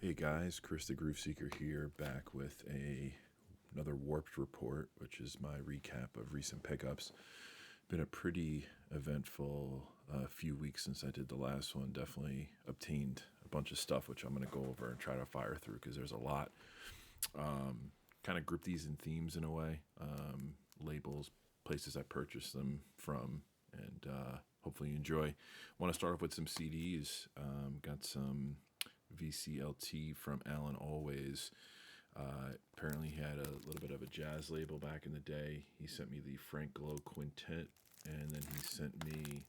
Hey guys, Chris the Groove Seeker here, back with another Warped report, which is my recap of recent pickups. Been a pretty eventful few weeks since I did the last one. Definitely obtained a bunch of stuff, which I'm going to go over and try to fire through because there's a lot. Kind of group these in themes in a way, labels, places I purchased them from, and hopefully you enjoy. Want to start off with some CDs. Got some VCLT from Alan Always. Apparently, he had a little bit of a jazz label back in the day. He sent me the Frank Glow Quintet, and then he sent me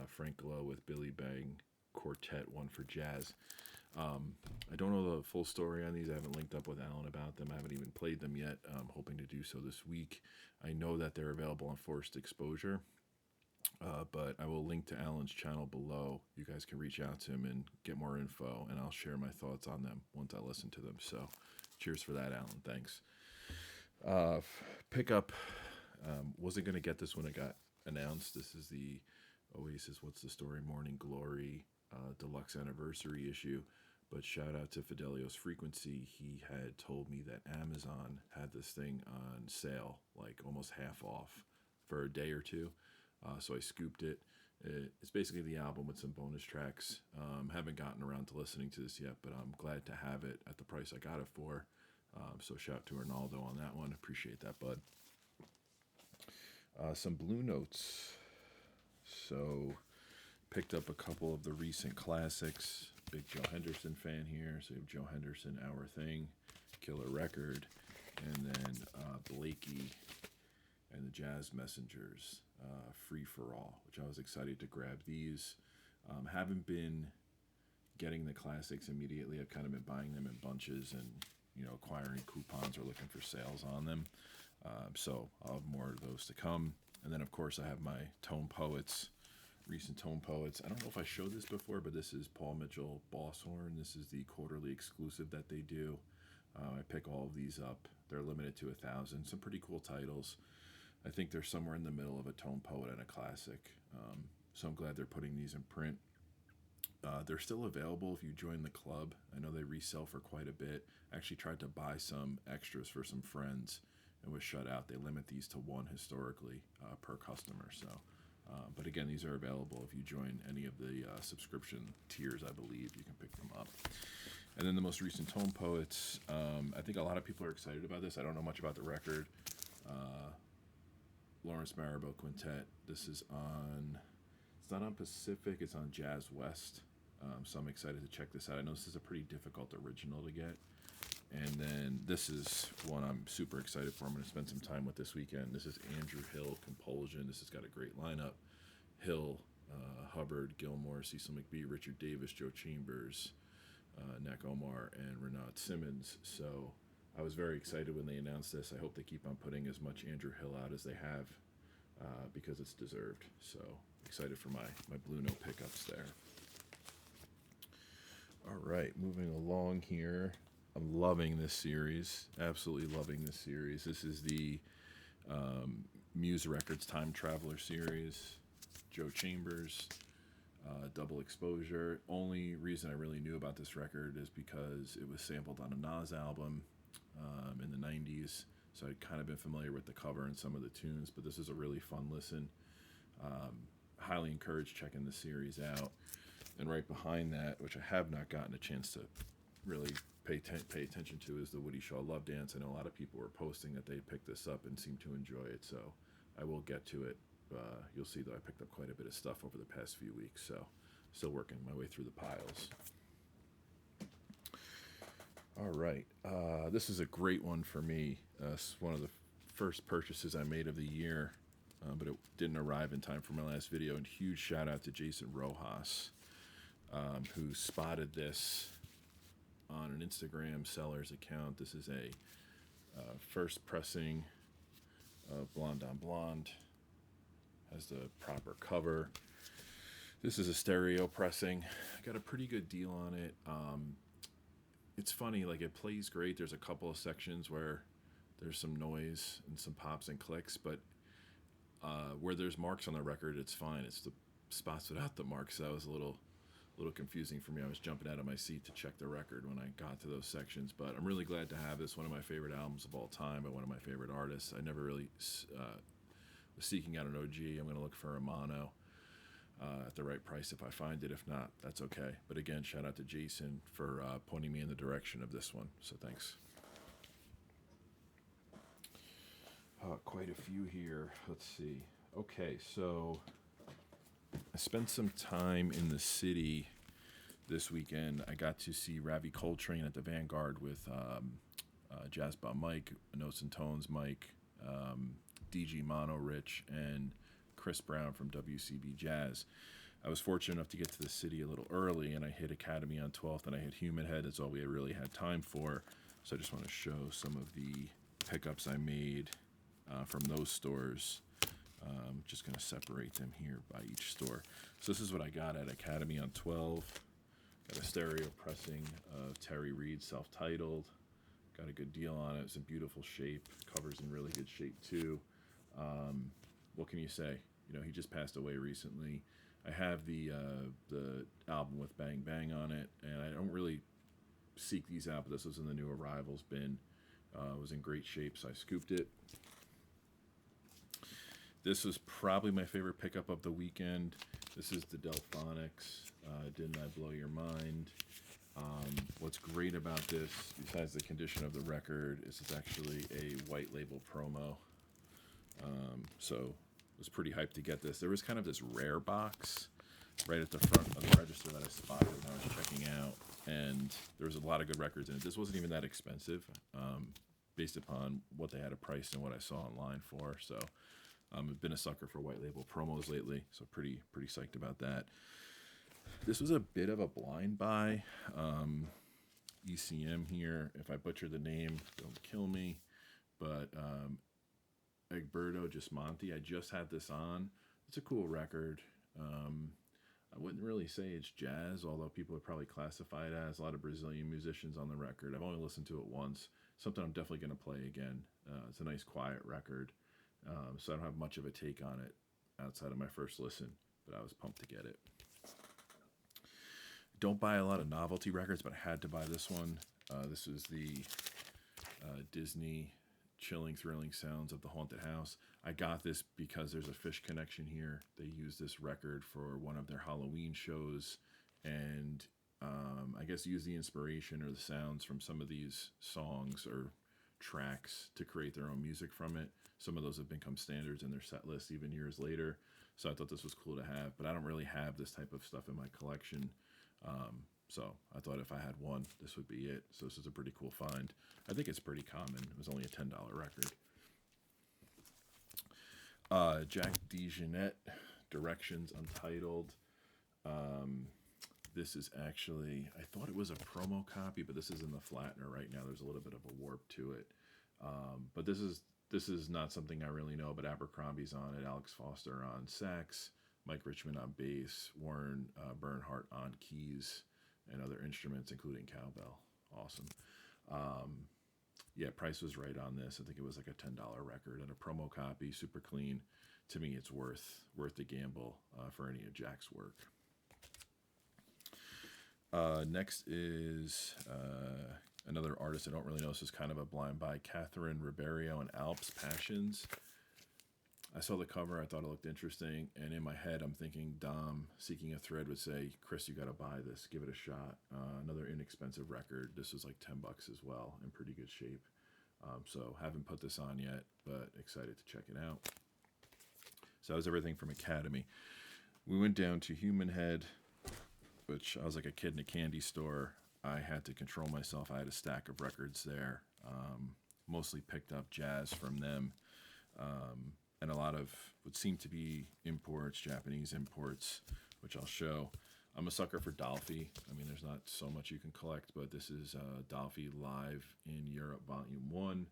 Frank Glow with Billy Bang Quartet, one for jazz. I don't know the full story on these. I haven't linked up with Alan about them. I haven't even played them yet. I'm hoping to do so this week. I know that they're available on Forced Exposure, but I will link to Alan's channel below. You guys can reach out to him and get more info, and I'll share my thoughts on them once I listen to them. So, cheers for that, Alan. Thanks. Pickup. Wasn't going to get this when it got announced. This is the Oasis What's the Story Morning Glory deluxe anniversary issue. But shout out to Fidelios Frequency. He had told me that Amazon had this thing on sale, like almost half off for a day or two. So I scooped it. It's basically the album with some bonus tracks. Haven't gotten around to listening to this yet, but I'm glad to have it at the price I got it for. So shout to Ronaldo on that one. Appreciate that, bud. Some Blue Notes. So picked up a couple of the recent classics. Big Joe Henderson fan here. So you have Joe Henderson, Our Thing, Killer Record, and then Blakey and the Jazz Messengers, Free for All, which I was excited to grab these. Haven't been getting the classics immediately. I've kind of been buying them in bunches and acquiring coupons or looking for sales on them. So I'll have more of those to come. And then of course I have my Tonepoets, recent Tonepoets. I don't know if I showed this before, but this is Paul Mitchell Boss Horn. This is the quarterly exclusive that they do. I pick all of these up. They're limited to 1,000. Some pretty cool titles. I think they're somewhere in the middle of a Tonepoet and a classic. So I'm glad they're putting these in print. They're still available if you join the club. I know they resell for quite a bit. I actually tried to buy some extras for some friends and was shut out. They limit these to one historically per customer. So, but again, these are available if you join any of the subscription tiers. I believe you can pick them up. And then the most recent Tonepoets. I think a lot of people are excited about this. I don't know much about the record. Lawrence Marabou Quintet. This is on. It's not on Pacific. It's on Jazz West. So I'm excited to check this out. I know this is a pretty difficult original to get. And then this is one I'm super excited for. I'm going to spend some time with this weekend. This is Andrew Hill Compulsion. This has got a great lineup. Hill, Hubbard, Gilmore, Cecil McBee, Richard Davis, Joe Chambers, Nak Omar, and Renat Simmons. So I was very excited when they announced this. I hope they keep on putting as much Andrew Hill out as they have because it's deserved. So excited for my Blue Note pickups there. All right, moving along here. I'm loving this series. Absolutely loving this series. This is the Muse Records Time Traveler series. Joe Chambers, Double Exposure. Only reason I really knew about this record is because it was sampled on a Nas album in the 90s. So I'd kind of been familiar with the cover and some of the tunes, but this is a really fun listen. Highly encourage checking the series out. And right behind that, which I have not gotten a chance to really pay attention to, is the Woody Shaw Love Dance. I know a lot of people were posting that they picked this up and seem to enjoy it, so I will get to it. You'll see that I picked up quite a bit of stuff over the past few weeks, so still working my way through the piles. All right, this is a great one for me. It's one of the first purchases I made of the year, but it didn't arrive in time for my last video. And huge shout out to Jason Rojas, who spotted this on an Instagram seller's account. This is a first pressing of Blonde on Blonde. Has the proper cover. This is a stereo pressing. I got a pretty good deal on it. It's funny, like it plays great. There's a couple of sections where there's some noise and some pops and clicks, but where there's marks on the record, it's fine. It's the spots without the marks that I was a little a little confusing for me. I was jumping out of my seat to check the record when I got to those sections, but I'm really glad to have this. One of my favorite albums of all time by one of my favorite artists. I never really was seeking out an OG. I'm going to look for a mono at the right price if I find it. If not, that's okay. But again, shout out to Jason for pointing me in the direction of this one. So thanks. Quite a few here. Let's see. Okay, so I spent some time in the city this weekend. I got to see Ravi Coltrane at the Vanguard with Jazzvinyl Mike, Notes and Tones Mike, DG Mono Rich, and Chris Brown from WCB Jazz. I was fortunate enough to get to the city a little early, and I hit Academy on 12th, and I hit Human Head. That's all we really had time for. So I just want to show some of the pickups I made from those stores. Just going to separate them here by each store. So this is what I got at Academy on 12. Got a stereo pressing of Terry Reid, self-titled. Got a good deal on it. It's in beautiful shape. Cover's in really good shape too. What can you say? You know, he just passed away recently. I have the album with Bang Bang on it, and I don't really seek these out, but this was in the new arrivals bin. It was in great shape, so I scooped it. This was probably my favorite pickup of the weekend. This is the Delphonics, Didn't I Blow Your Mind? What's great about this, besides the condition of the record, is it's actually a white label promo. So I was pretty hyped to get this. There was kind of this rare box right at the front of the register that I spotted when I was checking out, and there was a lot of good records in it. This wasn't even that expensive, based upon what they had a price and what I saw online for. So I've been a sucker for white label promos lately, so pretty psyched about that. This was a bit of a blind buy. ECM here. If I butcher the name, don't kill me. But Egberto Gismonti, I just had this on. It's a cool record. I wouldn't really say it's jazz, although people would probably classify it as. A lot of Brazilian musicians on the record. I've only listened to it once. Something I'm definitely going to play again. It's a nice quiet record. So I don't have much of a take on it outside of my first listen, but I was pumped to get it. Don't buy a lot of novelty records, but I had to buy this one. This is the Disney Chilling, Thrilling Sounds of the Haunted House. I got this because there's a Fish connection here. They used this record for one of their Halloween shows, and I guess used the inspiration or the sounds from some of these songs or tracks to create their own music from it. Some of those have become standards in their set list even years later. So I thought this was cool to have, but I don't really have this type of stuff in my collection. So I thought if I had one, this would be it. So this is a pretty cool find. I think it's pretty common. It was only a $10 record. Jack DeJohnette, Directions Untitled. This is actually, I thought it was a promo copy, but this is in the flattener right now. There's a little bit of a warp to it. But this is not something I really know, but Abercrombie's on it, Alex Foster on sax, Mike Richmond on bass, Warren Bernhardt on keys, and other instruments, including cowbell. Awesome. Yeah, price was right on this. I think it was like a $10 record and a promo copy, super clean. To me, it's worth the gamble for any of Jack's work. Next is another artist I don't really know. This is kind of a blind buy. Catherine Ribeiro and Alps Passions. I saw the cover. I thought it looked interesting. And in my head, I'm thinking Dom, Seeking a Thread, would say, Chris, you got to buy this. Give it a shot. Another inexpensive record. This was like $10 as well, in pretty good shape. So haven't put this on yet, but excited to check it out. So that was everything from Academy. We went down to Human Head, which I was like a kid in a candy store. I had to control myself. I had a stack of records there. Mostly picked up jazz from them. And a lot of what seemed to be imports, Japanese imports, which I'll show. I'm a sucker for Dolphy. I mean, there's not so much you can collect, but this is Dolphy Live in Europe, Volume 1.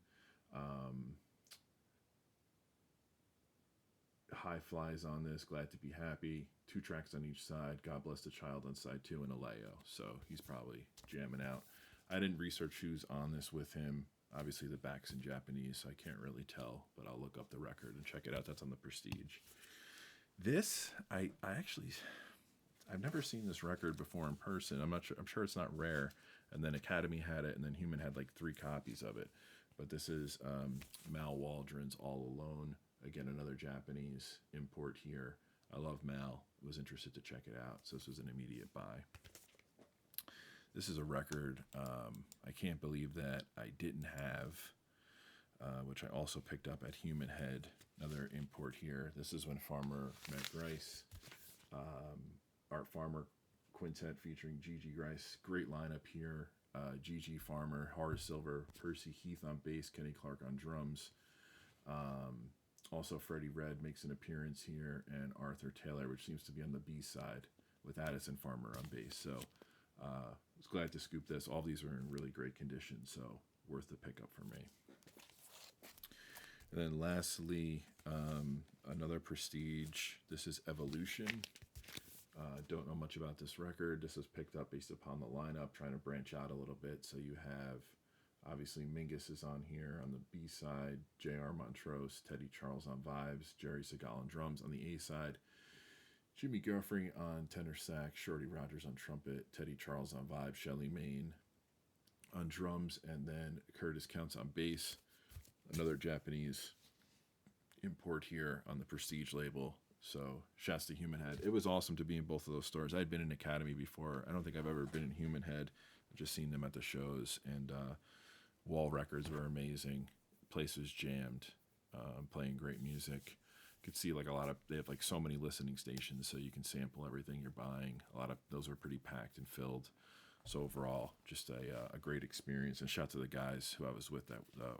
High Flies on this, Glad to Be Happy. 2 tracks on each side, God Bless the Child on side 2, and Aleo. So he's probably jamming out. I didn't research who's on this with him. Obviously the back's in Japanese, so I can't really tell, but I'll look up the record and check it out. That's on the Prestige. This, I I've never seen this record before in person. I'm sure it's not rare. And then Academy had it, and then Human had like 3 copies of it. But this is Mal Waldron's All Alone. Again, another Japanese import here. I love Mal. Was interested to check it out, so this was an immediate buy. This is a record I can't believe that I didn't have, which I also picked up at Human Head. Another import here. This is When Farmer Met Grice. Art Farmer Quintet featuring Gigi Grice. Great lineup here. Gigi Farmer, Horace Silver, Percy Heath on bass, Kenny Clark on drums. Also, Freddie Red makes an appearance here, and Arthur Taylor, which seems to be on the B side, with Addison Farmer on bass. So, I was glad to scoop this. All these are in really great condition, so worth the pickup for me. And then lastly, another Prestige. This is Evolution. Don't know much about this record. This was picked up based upon the lineup, trying to branch out a little bit. So you have, obviously, Mingus is on here on the B side, J.R. Montrose, Teddy Charles on vibes, Jerry Segal on drums on the A side, Jimmy Guthrie on tenor sax, Shorty Rogers on trumpet, Teddy Charles on vibes, Shelly Maine on drums, and then Curtis Counts on bass. Another Japanese import here on the Prestige label. So, shouts to Human Head. It was awesome to be in both of those stores. I had been in Academy before. I don't think I've ever been in Human Head. I've just seen them at the shows, and wall records were amazing. Place was jammed, playing great music. You could see like they have like so many listening stations, so you can sample everything you're buying. A lot of those were pretty packed and filled. So overall, just a great experience. And shout to the guys who I was with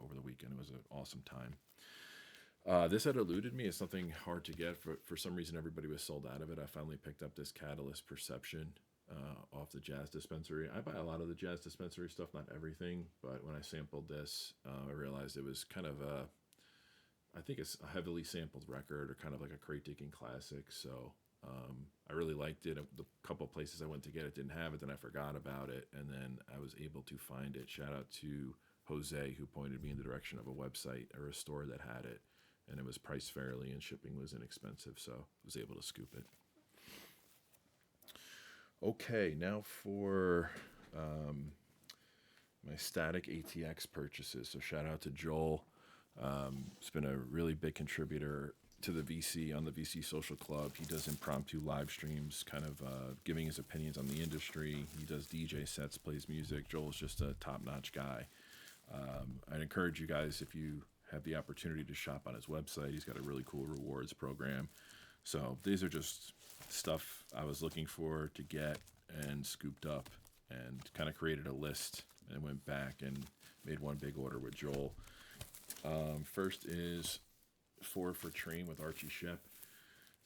over the weekend. It was an awesome time. This had eluded me. It's something hard to get. For some reason, everybody was sold out of it. I finally picked up this Catalyst Perception off the Jazz Dispensary. I buy a lot of the Jazz Dispensary stuff, not everything. But when I sampled this, I realized it was kind of I think it's a heavily sampled record, or kind of like a crate-digging classic. So I really liked it. The couple of places I went to get it didn't have it. Then I forgot about it. And then I was able to find it. Shout out to Jose, who pointed me in the direction of a website or a store that had it. And it was priced fairly, and shipping was inexpensive, so I was able to scoop it. Okay, now for my static ATX purchases. So shout out to Joel. It's been a really big contributor to the VC on the VC Social Club. He does impromptu live streams, kind of giving his opinions on the industry. He does DJ sets, plays music. Joel's just a top-notch guy. I'd encourage you guys, if you have the opportunity to shop on his website. He's got a really cool rewards program. So these are just stuff I was looking for to get and scooped up, and kind of created a list and went back and made one big order with Joel. First is 4 for Train with Archie Shepp.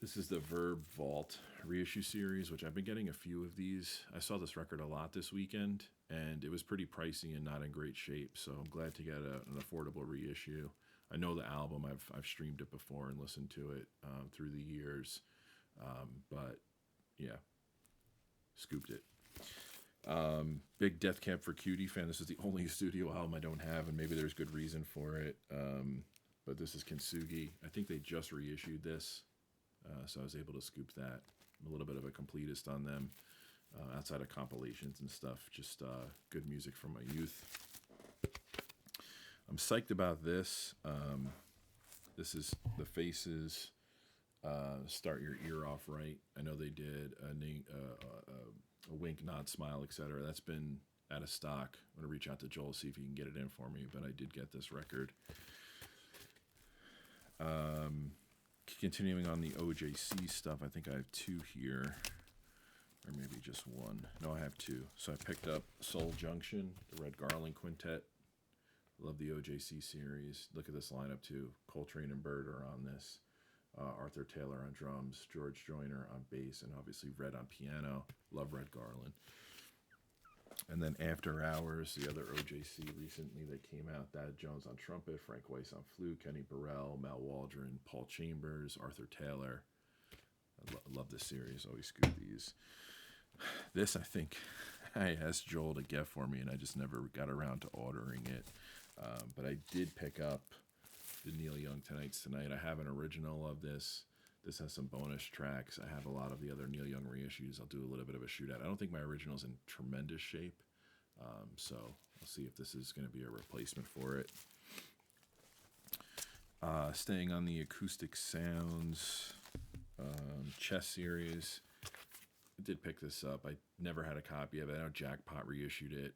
This is the Verb Vault reissue series, which I've been getting a few of these. I saw this record a lot this weekend, and it was pretty pricey and not in great shape, so I'm glad to get an affordable reissue. I know the album. I've streamed it before and listened to it through the years, but yeah, scooped it. Big Death Camp for Cutie fan. This is the only studio album I don't have, and maybe there's good reason for it, but this is Kintsugi. I think they just reissued this. So I was able to scoop that. I'm a little bit of a completist on them, outside of compilations and stuff. Just good music from my youth. I'm psyched about this. This is The Faces, Start Your Ear Off Right. I know they did a Wink, Nod, Smile, etc. That's been out of stock. I'm going to reach out to Joel, see if he can get it in for me, but I did get this record. Continuing on the OJC stuff, I think I have 2 here, or maybe just 1. No, I have 2. So I picked up Soul Junction, the Red Garland Quintet. Love the OJC series. Look at this lineup too. Coltrane and Bird are on this. Arthur Taylor on drums, George Joyner on bass, and obviously Red on piano. Love Red Garland. And then After Hours, the other OJC recently that came out. Thad Jones on trumpet, Frank Weiss on flute, Kenny Burrell, Mal Waldron, Paul Chambers, Arthur Taylor. I love this series. Always scoop these. This, I think, I asked Joel to get for me, and I just never got around to ordering it. But I did pick up the Neil Young Tonight's Tonight. I have an original of this. This has some bonus tracks. I have a lot of the other Neil Young reissues. I'll do a little bit of a shootout. I don't think my original's in tremendous shape, so I'll see if this is going to be a replacement for it. Staying on the acoustic sounds chess series. I did pick this up. I never had a copy of it. I know Jackpot reissued it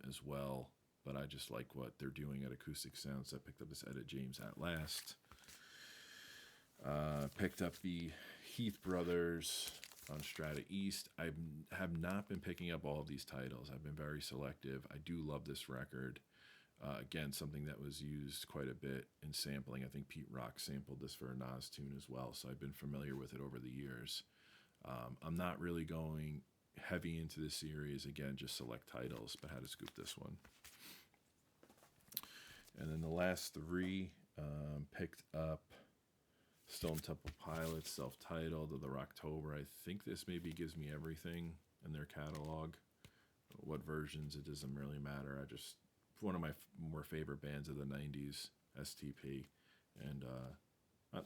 as well, but I just like what they're doing at Acoustic Sounds. I picked up this Edit James At Last. Picked up the Heath Brothers on Strata East. I have not been picking up all of these titles. I've been very selective. I do love this record. Again, something that was used quite a bit in sampling. I think Pete Rock sampled this for a Nas tune as well, so I've been familiar with it over the years. I'm not really going heavy into this series. Again, just select titles, but had to scoop this one. And then the last three, picked up Stone Temple Pilots, self-titled, of the Rocktober. I think this maybe gives me everything in their catalog. What versions, it doesn't really matter. One of my more favorite bands of the 90s, STP. And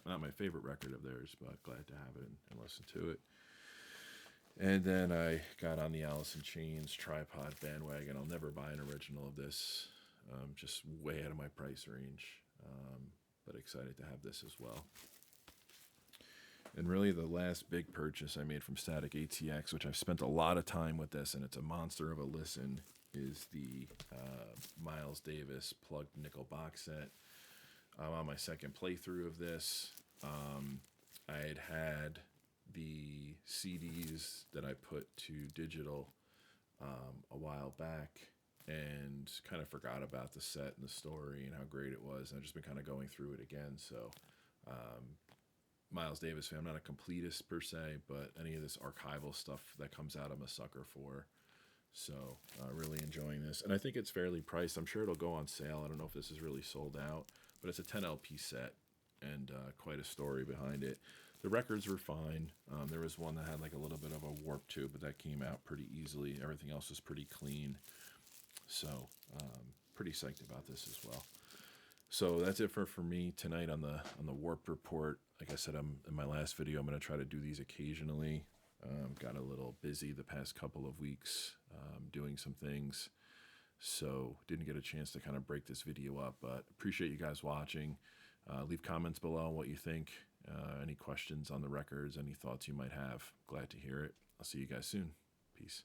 not my favorite record of theirs, but glad to have it and listen to it. And then I got on the Alice in Chains tripod bandwagon. I'll never buy an original of this. Just way out of my price range. But excited to have this as well. And really the last big purchase I made from Static ATX, which I've spent a lot of time with this, and it's a monster of a listen, is the Miles Davis plugged nickel box set. I'm on my second playthrough of this. I had the CDs that I put to digital a while back and kind of forgot about the set and the story and how great it was. And I've just been kind of going through it again. So Miles Davis fan, I'm not a completist per se, but any of this archival stuff that comes out, I'm a sucker for. So really enjoying this. And I think it's fairly priced. I'm sure it'll go on sale. I don't know if this is really sold out, but it's a 10 LP set and quite a story behind it. The records were fine. There was one that had like a little bit of a warp to it, but that came out pretty easily. Everything else was pretty clean. So pretty psyched about this as well. So that's it for me tonight on the Warp Report. Like I said, in my last video, I'm going to try to do these occasionally. Got a little busy the past couple of weeks doing some things, so didn't get a chance to kind of break this video up, but appreciate you guys watching. Leave comments below on what you think, any questions on the records, any thoughts you might have. Glad to hear it. I'll see you guys soon. Peace.